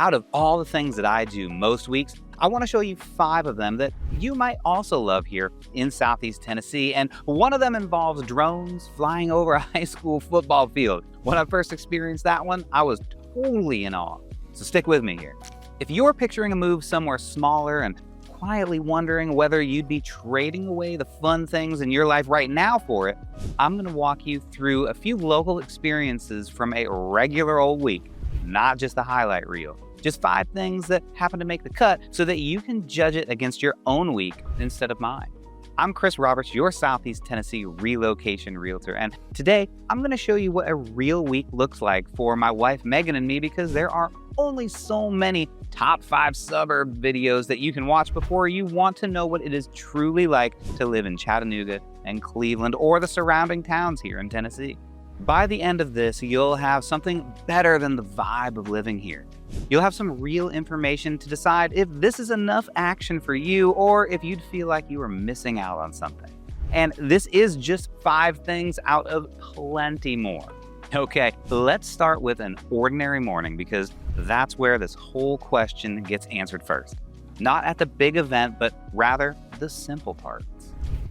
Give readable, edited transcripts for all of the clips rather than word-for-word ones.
Out of all the things that I do most weeks, I want to show you 5 of them that you might also love here in Southeast Tennessee. And one of them involves drones flying over a high school football field. When I first experienced that one, I was totally in awe. So stick with me here. If you're picturing a move somewhere smaller and quietly wondering whether you'd be trading away the fun things in your life right now for it, I'm going to walk you through a few local experiences from a regular old week, not just the highlight reel. Just 5 things that happen to make the cut so that you can judge it against your own week instead of mine. I'm Chris Roberts, your Southeast Tennessee relocation realtor, and today I'm going to show you what a real week looks like for my wife Megan and me, because there are only so many top 5 suburb videos that you can watch before you want to know what it is truly like to live in Chattanooga and Cleveland or the surrounding towns here in Tennessee. By the end of this, you'll have something better than the vibe of living here. You'll have some real information to decide if this is enough action for you or if you'd feel like you were missing out on something. And this is just 5 things out of plenty more. Okay, let's start with an ordinary morning, because that's where this whole question gets answered first. Not at the big event, but rather the simple parts.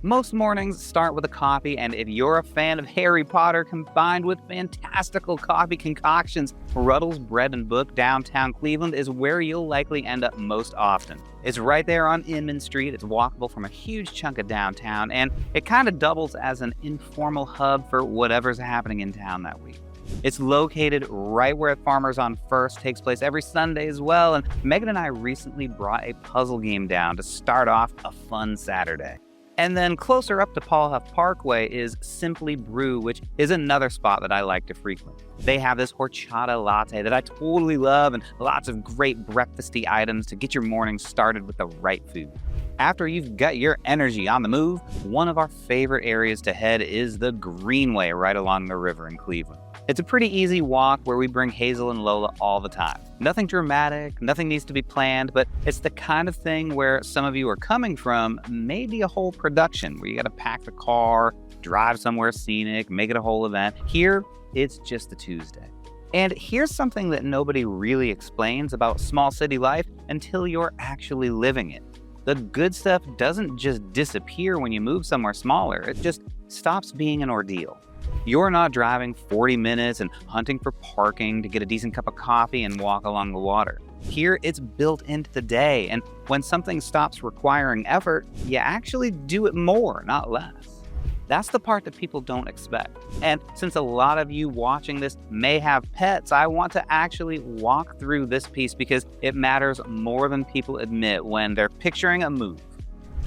Most mornings start with a coffee, and if you're a fan of Harry Potter combined with fantastical coffee concoctions, Ruddle's Bread and Book downtown Cleveland is where you'll likely end up most often. It's right there on Inman Street, it's walkable from a huge chunk of downtown, and it kind of doubles as an informal hub for whatever's happening in town that week. It's located right where Farmers on First takes place every Sunday as well, and Megan and I recently brought a puzzle game down to start off a fun Saturday. And then closer up to Paul Huff Parkway is Simply Brew, which is another spot that I like to frequent. They have this horchata latte that I totally love, and lots of great breakfasty items to get your morning started with the right food. After you've got your energy on the move, one of our favorite areas to head is the Greenway right along the river in Cleveland. It's a pretty easy walk where we bring Hazel and Lola all the time. Nothing dramatic, nothing needs to be planned, but it's the kind of thing where some of you are coming from maybe a whole production where you got to pack the car, drive somewhere scenic, make it a whole event. Here, it's just a Tuesday. And here's something that nobody really explains about small city life until you're actually living it. The good stuff doesn't just disappear when you move somewhere smaller, it just stops being an ordeal. You're not driving 40 minutes and hunting for parking to get a decent cup of coffee and walk along the water. Here, it's built into the day, and when something stops requiring effort, you actually do it more, not less. That's the part that people don't expect. And since a lot of you watching this may have pets, I want to actually walk through this piece because it matters more than people admit when they're picturing a move.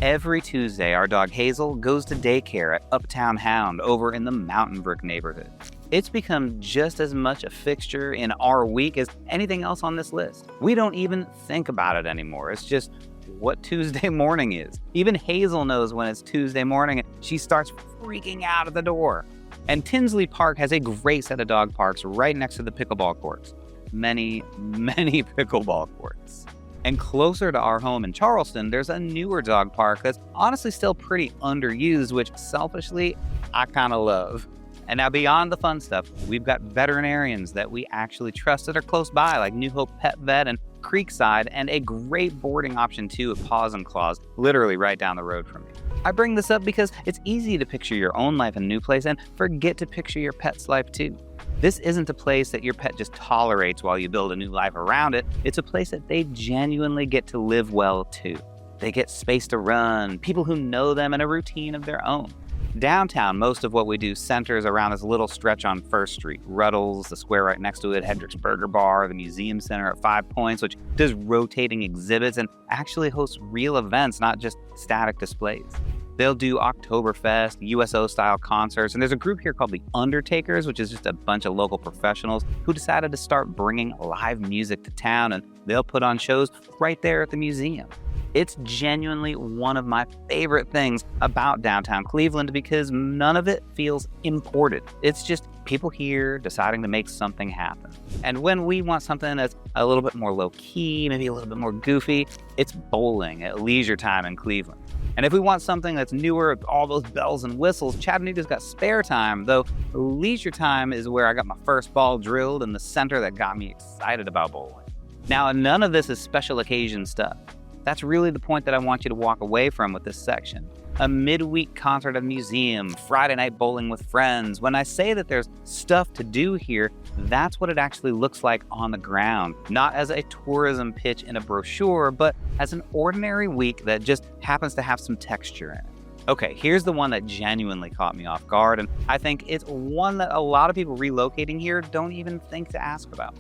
Every Tuesday, our dog Hazel goes to daycare at Uptown Hound over in the Mountain Brook neighborhood. It's become just as much a fixture in our week as anything else on this list. We don't even think about it anymore. It's just what Tuesday morning is. Even Hazel knows when it's Tuesday morning and she starts freaking out at the door. And Tinsley Park has a great set of dog parks right next to the pickleball courts. Many pickleball courts. And closer to our home in Charleston, there's a newer dog park that's honestly still pretty underused, which selfishly, I kind of love. And now beyond the fun stuff, we've got veterinarians that we actually trust that are close by, like New Hope Pet Vet and Creekside, and a great boarding option too at Paws and Claws, literally right down the road from me. I bring this up because it's easy to picture your own life in a new place and forget to picture your pet's life too. This isn't a place that your pet just tolerates while you build a new life around it. It's a place that they genuinely get to live well too. They get space to run, people who know them, and a routine of their own. Downtown, most of what we do centers around this little stretch on First Street. Ruddle's, the square right next to it, Hendrick's Burger Bar, the Museum Center at 5 Points, which does rotating exhibits and actually hosts real events, not just static displays. They'll do Oktoberfest, USO-style concerts, and there's a group here called the Undertakers, which is just a bunch of local professionals who decided to start bringing live music to town, and they'll put on shows right there at the museum. It's genuinely one of my favorite things about downtown Cleveland because none of it feels imported. It's just people here deciding to make something happen. And when we want something that's a little bit more low-key, maybe a little bit more goofy, it's bowling at Leisure Time in Cleveland. And if we want something that's newer, all those bells and whistles, Chattanooga's got Spare Time, though Leisure Time is where I got my first ball drilled in the center that got me excited about bowling. Now, none of this is special occasion stuff. That's really the point that I want you to walk away from with this section. A midweek concert at a museum, Friday night bowling with friends. When I say that there's stuff to do here, that's what it actually looks like on the ground. Not as a tourism pitch in a brochure, but as an ordinary week that just happens to have some texture in it. Okay, here's the one that genuinely caught me off guard, and I think it's one that a lot of people relocating here don't even think to ask about.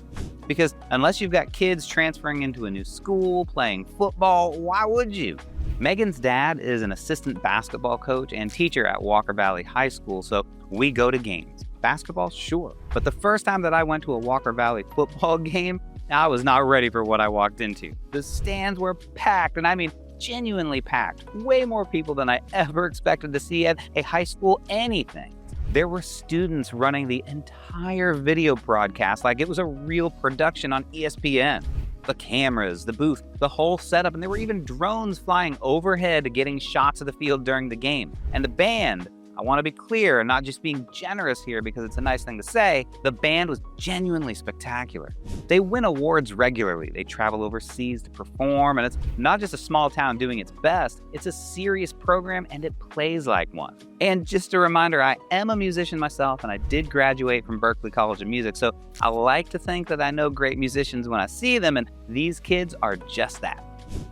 Because unless you've got kids transferring into a new school, playing football, why would you? Megan's dad is an assistant basketball coach and teacher at Walker Valley High School, so we go to games. Basketball, sure. But the first time that I went to a Walker Valley football game, I was not ready for what I walked into. The stands were packed, and I mean genuinely packed. Way more people than I ever expected to see at a high school anything. There were students running the entire video broadcast like it was a real production on ESPN. The cameras, the booth, the whole setup, and there were even drones flying overhead getting shots of the field during the game. And the band, I want to be clear and not just being generous here because it's a nice thing to say, the band was genuinely spectacular. They win awards regularly. They travel overseas to perform, and it's not just a small town doing its best, it's a serious program and it plays like one. And just a reminder, I am a musician myself and I did graduate from Berklee College of Music, so I like to think that I know great musicians when I see them, and these kids are just that.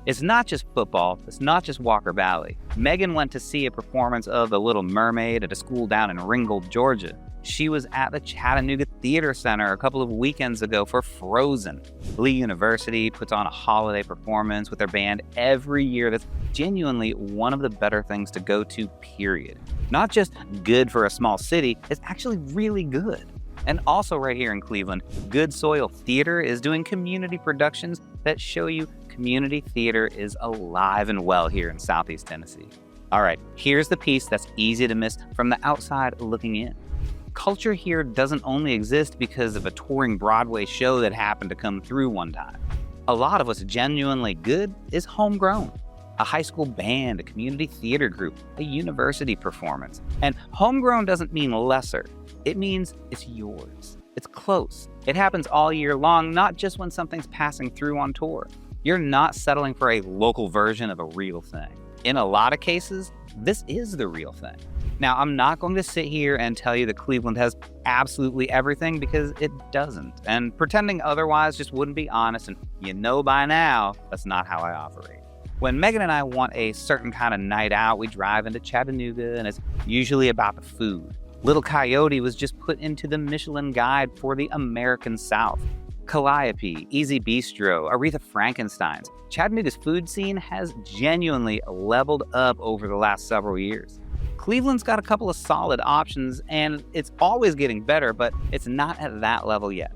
It's not just football, it's not just Walker Valley. Megan went to see a performance of The Little Mermaid at a school down in Ringgold, Georgia. She was at the Chattanooga Theater Center a couple of weekends ago for Frozen. Lee University puts on a holiday performance with their band every year that's genuinely one of the better things to go to, period. Not just good for a small city, it's actually really good. And also right here in Cleveland, Good Soil Theater is doing community productions that show you community theater is alive and well here in Southeast Tennessee. All right, here's the piece that's easy to miss from the outside looking in. Culture here doesn't only exist because of a touring Broadway show that happened to come through one time. A lot of what's genuinely good is homegrown. A high school band, a community theater group, a university performance. And homegrown doesn't mean lesser. It means it's yours. It's close. It happens all year long, not just when something's passing through on tour. You're not settling for a local version of a real thing. In a lot of cases, this is the real thing. Now, I'm not going to sit here and tell you that Cleveland has absolutely everything because it doesn't. And pretending otherwise just wouldn't be honest, and you know by now, that's not how I operate. When Megan and I want a certain kind of night out, we drive into Chattanooga, and it's usually about the food. Little Coyote was just put into the Michelin Guide for the American South. Calliope, Easy Bistro, Aretha Frankenstein's. Chattanooga's food scene has genuinely leveled up over the last several years. Cleveland's got a couple of solid options, and it's always getting better, but it's not at that level yet.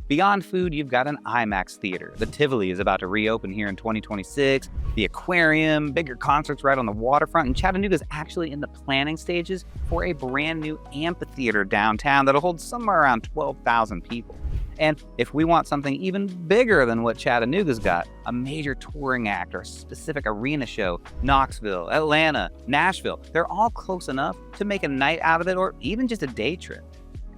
Beyond food, you've got an IMAX theater. The Tivoli is about to reopen here in 2026. The aquarium, bigger concerts right on the waterfront, and Chattanooga's actually in the planning stages for a brand new amphitheater downtown that'll hold somewhere around 12,000 people. And if we want something even bigger than what Chattanooga's got, a major touring act or a specific arena show, Knoxville, Atlanta, Nashville, they're all close enough to make a night out of it or even just a day trip.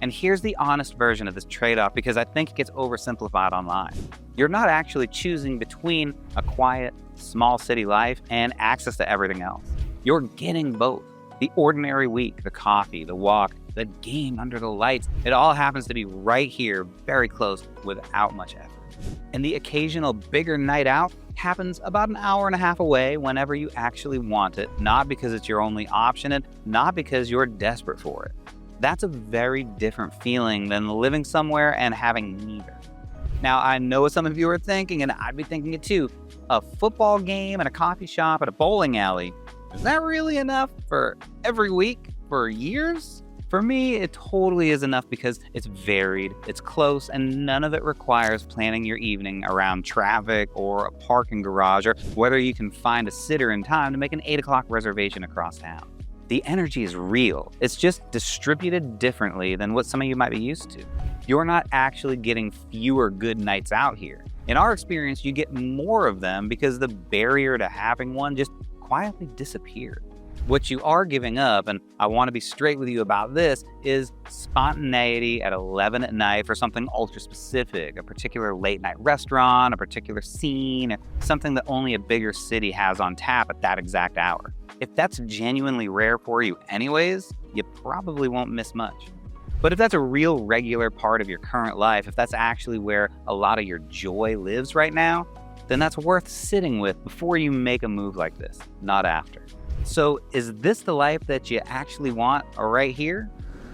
And here's the honest version of this trade-off because I think it gets oversimplified online. You're not actually choosing between a quiet, small city life and access to everything else. You're getting both. The ordinary week, the coffee, the walk, the game under the lights, it all happens to be right here, very close, without much effort. And the occasional bigger night out happens about an hour and a half away whenever you actually want it, not because it's your only option and not because you're desperate for it. That's a very different feeling than living somewhere and having neither. Now, I know what some of you are thinking, and I'd be thinking it too. A football game and a coffee shop at a bowling alley, is that really enough for every week, for years? For me, it totally is enough because it's varied, it's close, and none of it requires planning your evening around traffic or a parking garage or whether you can find a sitter in time to make an 8 o'clock reservation across town. The energy is real. It's just distributed differently than what some of you might be used to. You're not actually getting fewer good nights out here. In our experience, you get more of them because the barrier to having one just quietly disappeared. What you are giving up, and I want to be straight with you about this, is spontaneity at 11 at night for something ultra specific, a particular late night restaurant, a particular scene, something that only a bigger city has on tap at that exact hour. If that's genuinely rare for you anyways, you probably won't miss much. But if that's a real regular part of your current life, if that's actually where a lot of your joy lives right now, then that's worth sitting with before you make a move like this, not after. So is this the life that you actually want right here?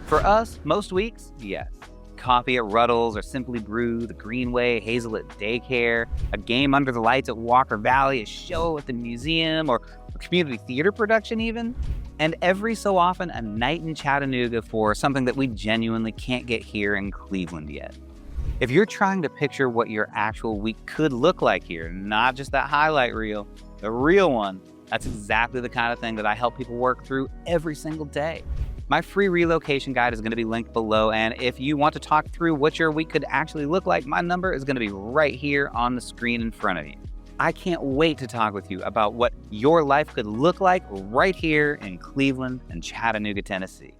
For us, most weeks, yes. Coffee at Ruddles or Simply Brew, the Greenway, Hazel at Daycare, a game under the lights at Walker Valley, a show at the museum, or a community theater production even. And every so often, a night in Chattanooga for something that we genuinely can't get here in Cleveland yet. If you're trying to picture what your actual week could look like here, not just that highlight reel, the real one, that's exactly the kind of thing that I help people work through every single day. My free relocation guide is going to be linked below, and if you want to talk through what your week could actually look like, my number is going to be right here on the screen in front of you. I can't wait to talk with you about what your life could look like right here in Cleveland and Chattanooga, Tennessee.